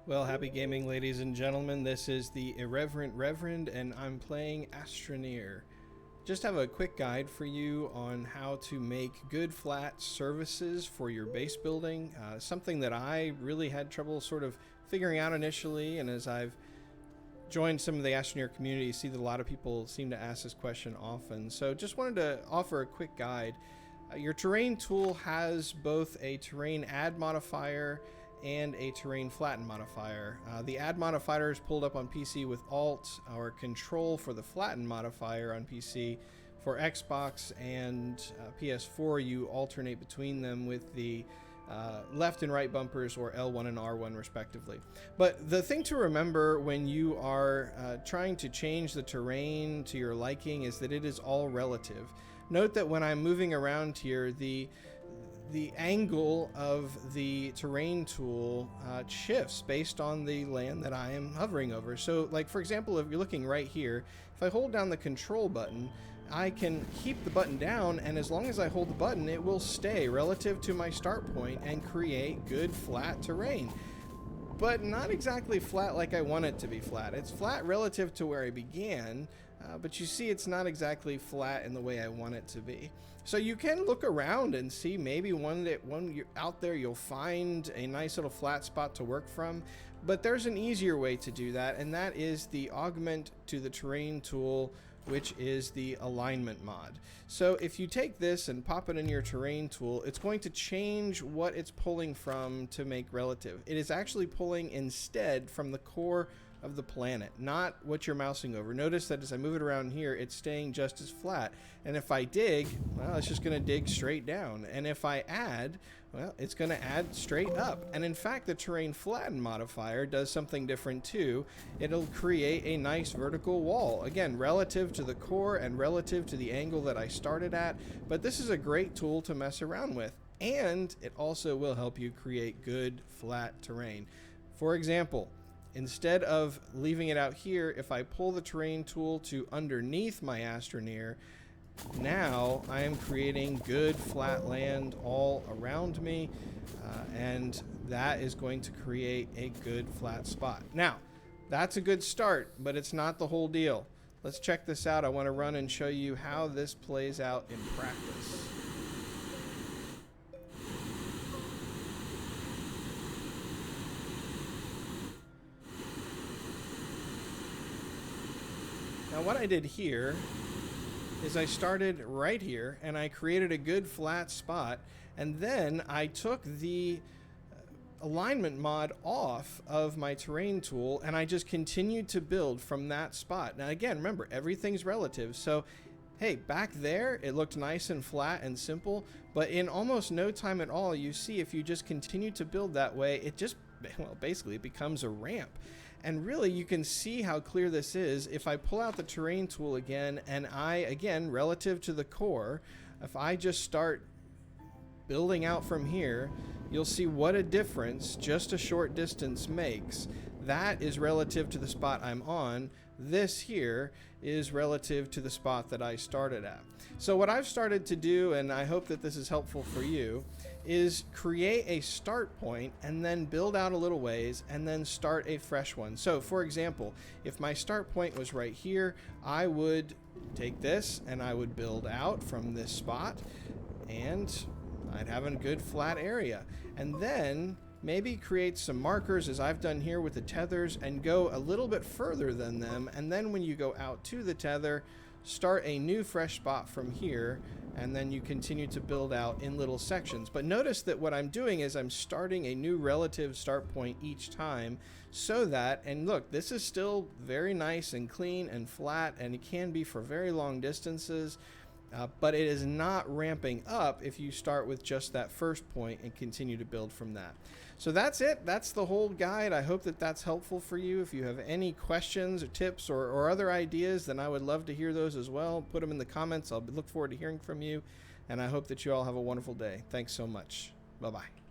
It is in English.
Well, happy gaming, ladies and gentlemen. This is the Irreverent Reverend, and I'm playing Astroneer. Just have a quick guide for you on how to make good flat surfaces for your base building. Something that I really had trouble sort of figuring out initially, and as I've joined some of the Astroneer community, see that a lot of people seem to ask this question often. So just wanted to offer a quick guide. Your terrain tool has both a terrain add modifier and a terrain flatten modifier. The add modifier is pulled up on PC with Alt or Control for the flatten modifier on PC. For Xbox and PS4, you alternate between them with the left and right bumpers, or L1 and R1 respectively. But the thing to remember when you are trying to change the terrain to your liking is that it is all relative. Note that when I'm moving around here, the angle of the terrain tool shifts based on the land that I am hovering over. So, like, for example, if you're looking right here, if I hold down the control button, I can keep the button down, and as long as I hold the button, it will stay relative to my start point and create good flat terrain. But not exactly flat like I want it to be flat. It's flat relative to where I began, but you see it's not exactly flat in the way I want it to be. So you can look around and see maybe when you're out there you'll find a nice little flat spot to work from, but there's an easier way to do that, and that is the augment to the terrain tool, which is the alignment mod. So if you take this and pop it in your terrain tool, it's going to change what it's pulling from to make relative. It is actually pulling instead from the core of the planet, not what you're mousing over. Notice that as I move it around here, it's staying just as flat. And if I dig, well, it's just going to dig straight down. And if I add, well, it's going to add straight up. And in fact, the terrain flatten modifier does something different too. It'll create a nice vertical wall, again, relative to the core and relative to the angle that I started at. But this is a great tool to mess around with. And it also will help you create good flat terrain. For example, instead of leaving it out here, if I pull the terrain tool to underneath my Astroneer, now I am creating good flat land all around me, and that is going to create a good flat spot. Now, that's a good start, but it's not the whole deal. Let's check this out. I want to run and show you how this plays out in practice. Now what I did here is I started right here and I created a good flat spot, and then I took the alignment mod off of my terrain tool and I just continued to build from that spot. Now again, remember, everything's relative, so hey, back there it looked nice and flat and simple, but in almost no time at all, you see if you just continue to build that way, it just, well, basically it becomes a ramp. And really you can see how clear this is if I pull out the terrain tool again, and I, again, relative to the core, if I just start building out from here, you'll see what a difference just a short distance makes. That is relative to the spot I'm on. This here is relative to the spot that I started at. So what I've started to do, and I hope that this is helpful for you, is create a start point and then build out a little ways and then start a fresh one. So for example, if my start point was right here, I would take this and I would build out from this spot, and I'd have a good flat area. And then maybe create some markers, as I've done here with the tethers, and go a little bit further than them. And then when you go out to the tether, start a new fresh spot from here, and then you continue to build out in little sections. But notice that what I'm doing is I'm starting a new relative start point each time, so that, and look, this is still very nice and clean and flat, and it can be for very long distances. But it is not ramping up if you start with just that first point and continue to build from that. So that's it. That's the whole guide. I hope that that's helpful for you. If you have any questions or tips or other ideas, then I would love to hear those as well. Put them in the comments. I'll look forward to hearing from you. And I hope that you all have a wonderful day. Thanks so much. Bye-bye.